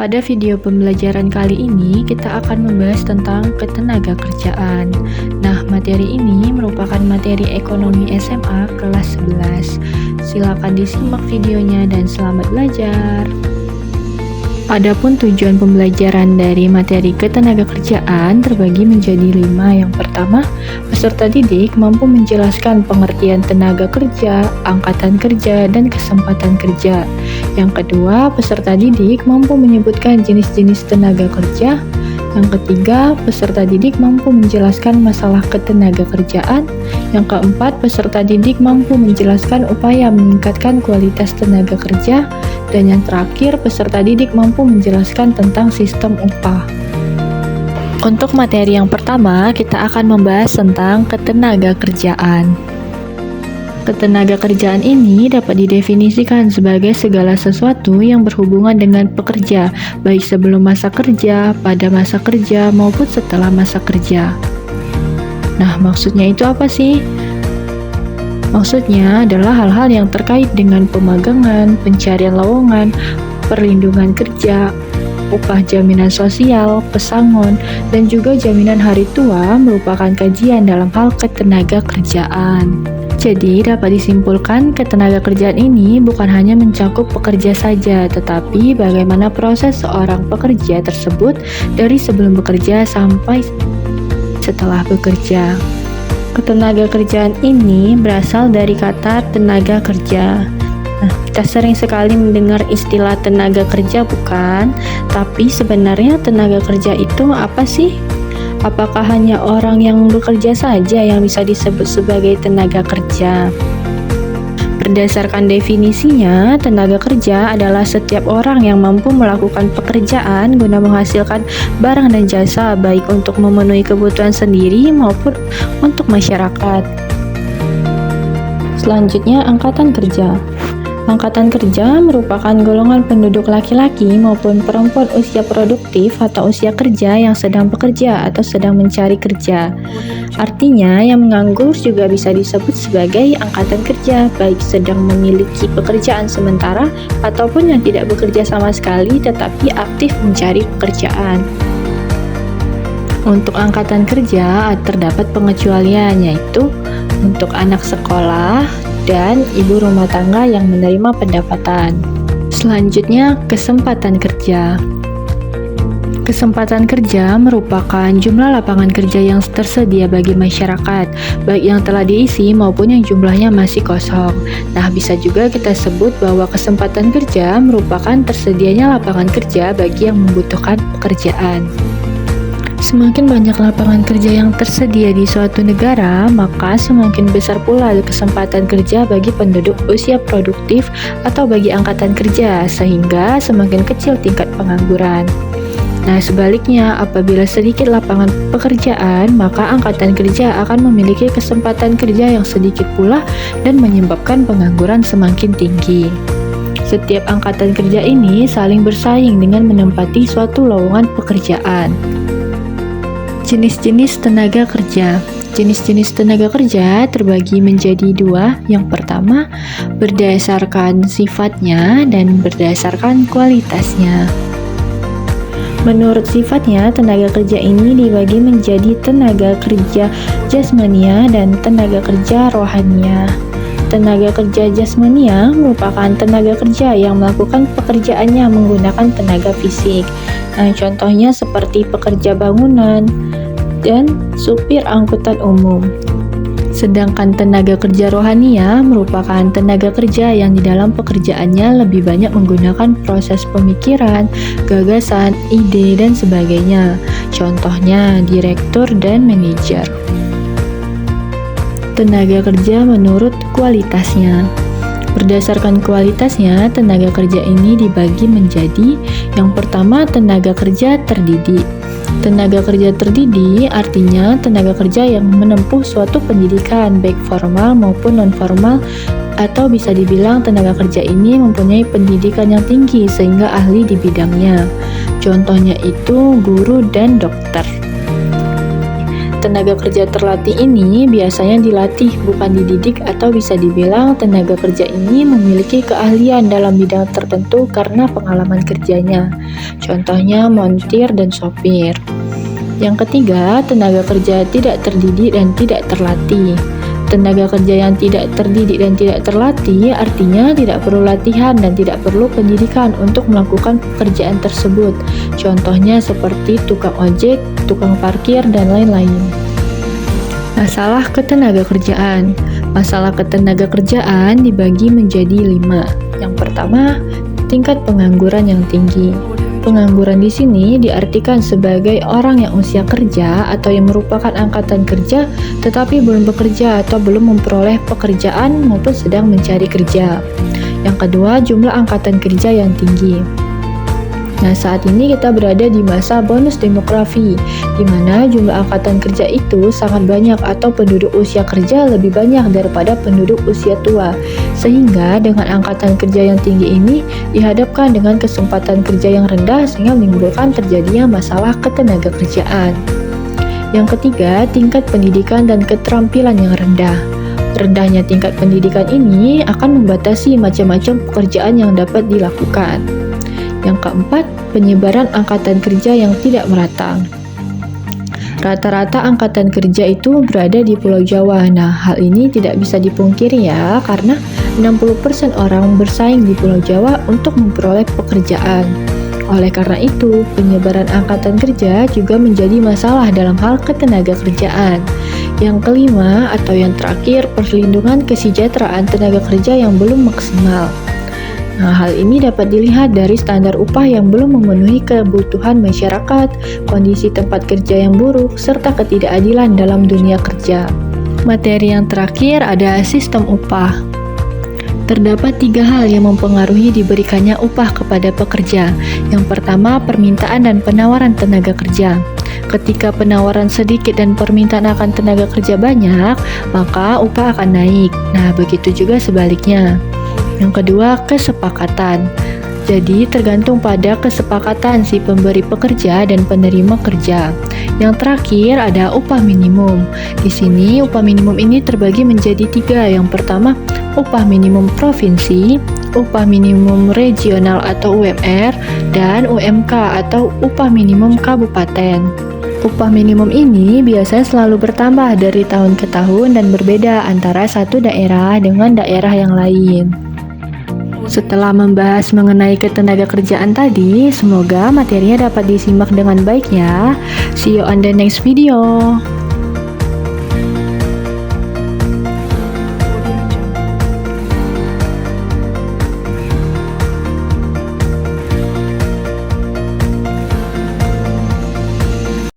Pada video pembelajaran kali ini, kita akan membahas tentang ketenagakerjaan. Nah, materi ini merupakan materi ekonomi SMA kelas 11. Silakan disimak videonya dan selamat belajar. Adapun tujuan pembelajaran dari materi ketenagakerjaan terbagi menjadi 5. Yang pertama, peserta didik mampu menjelaskan pengertian tenaga kerja, angkatan kerja, dan kesempatan kerja. Yang kedua, peserta didik mampu menyebutkan jenis-jenis tenaga kerja. Yang ketiga, peserta didik mampu menjelaskan masalah ketenagakerjaan. Yang keempat, peserta didik mampu menjelaskan upaya meningkatkan kualitas tenaga kerja. Dan yang terakhir, peserta didik mampu menjelaskan tentang sistem upah. Untuk materi yang pertama, kita akan membahas tentang ketenagakerjaan. Ketenagakerjaan ini dapat didefinisikan sebagai segala sesuatu yang berhubungan dengan pekerja, baik sebelum masa kerja, pada masa kerja, maupun setelah masa kerja. Nah, maksudnya itu apa sih? Maksudnya adalah hal-hal yang terkait dengan pemagangan, pencarian lowongan, perlindungan kerja, upah jaminan sosial, pesangon, dan juga jaminan hari tua merupakan kajian dalam hal ketenagakerjaan. Jadi, dapat disimpulkan ketenagakerjaan ini bukan hanya mencakup pekerja saja, tetapi bagaimana proses seorang pekerja tersebut dari sebelum bekerja sampai setelah bekerja. Ketenagakerjaan ini berasal dari kata tenaga kerja. Nah, kita sering sekali mendengar istilah tenaga kerja, bukan? Tapi sebenarnya tenaga kerja itu apa sih? Apakah hanya orang yang bekerja saja yang bisa disebut sebagai tenaga kerja? Berdasarkan definisinya, tenaga kerja adalah setiap orang yang mampu melakukan pekerjaan guna menghasilkan barang dan jasa, baik untuk memenuhi kebutuhan sendiri maupun untuk masyarakat. Selanjutnya, angkatan kerja. Angkatan kerja merupakan golongan penduduk laki-laki maupun perempuan usia produktif atau usia kerja yang sedang bekerja atau sedang mencari kerja. Artinya, yang menganggur juga bisa disebut sebagai angkatan kerja, baik sedang memiliki pekerjaan sementara ataupun yang tidak bekerja sama sekali tetapi aktif mencari pekerjaan. Untuk angkatan kerja terdapat pengecualian, yaitu untuk anak sekolah dan ibu rumah tangga yang menerima pendapatan. Selanjutnya, kesempatan kerja. Kesempatan kerja merupakan jumlah lapangan kerja yang tersedia bagi masyarakat, baik yang telah diisi maupun yang jumlahnya masih kosong. Nah, bisa juga kita sebut bahwa kesempatan kerja merupakan tersedianya lapangan kerja bagi yang membutuhkan pekerjaan. Semakin banyak lapangan kerja yang tersedia di suatu negara, maka semakin besar pula kesempatan kerja bagi penduduk usia produktif atau bagi angkatan kerja, sehingga semakin kecil tingkat pengangguran. Nah, sebaliknya, apabila sedikit lapangan pekerjaan, maka angkatan kerja akan memiliki kesempatan kerja yang sedikit pula dan menyebabkan pengangguran semakin tinggi. Setiap angkatan kerja ini saling bersaing dengan menempati suatu lowongan pekerjaan. Jenis-jenis tenaga kerja. Jenis-jenis tenaga kerja terbagi menjadi 2. Yang pertama, berdasarkan sifatnya dan berdasarkan kualitasnya. Menurut sifatnya, tenaga kerja ini dibagi menjadi tenaga kerja jasmania dan tenaga kerja rohania. Tenaga kerja jasmania merupakan tenaga kerja yang melakukan pekerjaannya menggunakan tenaga fisik. Nah, contohnya seperti pekerja bangunan dan supir angkutan umum. Sedangkan tenaga kerja rohania merupakan tenaga kerja yang di dalam pekerjaannya lebih banyak menggunakan proses pemikiran, gagasan, ide, dan sebagainya. Contohnya direktur dan manajer. Tenaga kerja menurut kualitasnya. Berdasarkan kualitasnya, tenaga kerja ini dibagi menjadi yang pertama, tenaga kerja terdidik. Tenaga kerja terdidik artinya tenaga kerja yang menempuh suatu pendidikan baik formal maupun non-formal, atau bisa dibilang tenaga kerja ini mempunyai pendidikan yang tinggi sehingga ahli di bidangnya. Contohnya itu guru dan dokter. tenaga kerja terlatih ini biasanya dilatih, bukan dididik, atau bisa dibilang tenaga kerja ini memiliki keahlian dalam bidang tertentu karena pengalaman kerjanya. Contohnya montir dan sopir. Yang ketiga, tenaga kerja tidak terdidik dan tidak terlatih. Tenaga kerja yang tidak terdidik dan tidak terlatih artinya tidak perlu latihan dan tidak perlu pendidikan untuk melakukan pekerjaan tersebut. Contohnya seperti tukang ojek, tukang parkir, dan lain-lain. Masalah ketenagakerjaan. Masalah ketenagakerjaan dibagi menjadi 5. Yang pertama, tingkat pengangguran yang tinggi. Pengangguran di sini diartikan sebagai orang yang usia kerja atau yang merupakan angkatan kerja tetapi belum bekerja atau belum memperoleh pekerjaan maupun sedang mencari kerja. Yang kedua, jumlah angkatan kerja yang tinggi. Nah, saat ini kita berada di masa bonus demografi, di mana jumlah angkatan kerja itu sangat banyak atau penduduk usia kerja lebih banyak daripada penduduk usia tua. Sehingga dengan angkatan kerja yang tinggi ini dihadapkan dengan kesempatan kerja yang rendah sehingga menimbulkan terjadinya masalah ketenagakerjaan. Yang ketiga, tingkat pendidikan dan keterampilan yang rendah. Rendahnya tingkat pendidikan ini akan membatasi macam-macam pekerjaan yang dapat dilakukan. Yang keempat, penyebaran angkatan kerja yang tidak merata. Rata-rata angkatan kerja itu berada di Pulau Jawa. Nah, hal ini tidak bisa dipungkiri ya, karena 60% orang bersaing di Pulau Jawa untuk memperoleh pekerjaan. Oleh karena itu, penyebaran angkatan kerja juga menjadi masalah dalam hal ketenagakerjaan. Yang kelima atau yang terakhir, perlindungan kesejahteraan tenaga kerja yang belum maksimal. Nah, hal ini dapat dilihat dari standar upah yang belum memenuhi kebutuhan masyarakat, kondisi tempat kerja yang buruk, serta ketidakadilan dalam dunia kerja. Materi yang terakhir ada sistem upah. Terdapat 3 hal yang mempengaruhi diberikannya upah kepada pekerja. Yang pertama, permintaan dan penawaran tenaga kerja. Ketika penawaran sedikit dan permintaan akan tenaga kerja banyak, maka upah akan naik. Nah, begitu juga sebaliknya. Yang kedua, kesepakatan. Jadi, tergantung pada kesepakatan si pemberi pekerja dan penerima kerja. Yang terakhir ada upah minimum. Di sini, upah minimum ini terbagi menjadi 3. Yang pertama, upah minimum provinsi, upah minimum regional atau UMR, dan UMK atau upah minimum kabupaten. Upah minimum ini biasanya selalu bertambah dari tahun ke tahun dan berbeda antara satu daerah dengan daerah yang lain. Setelah membahas mengenai ketenagakerjaan tadi, semoga materinya dapat disimak dengan baik ya. See you on the next video.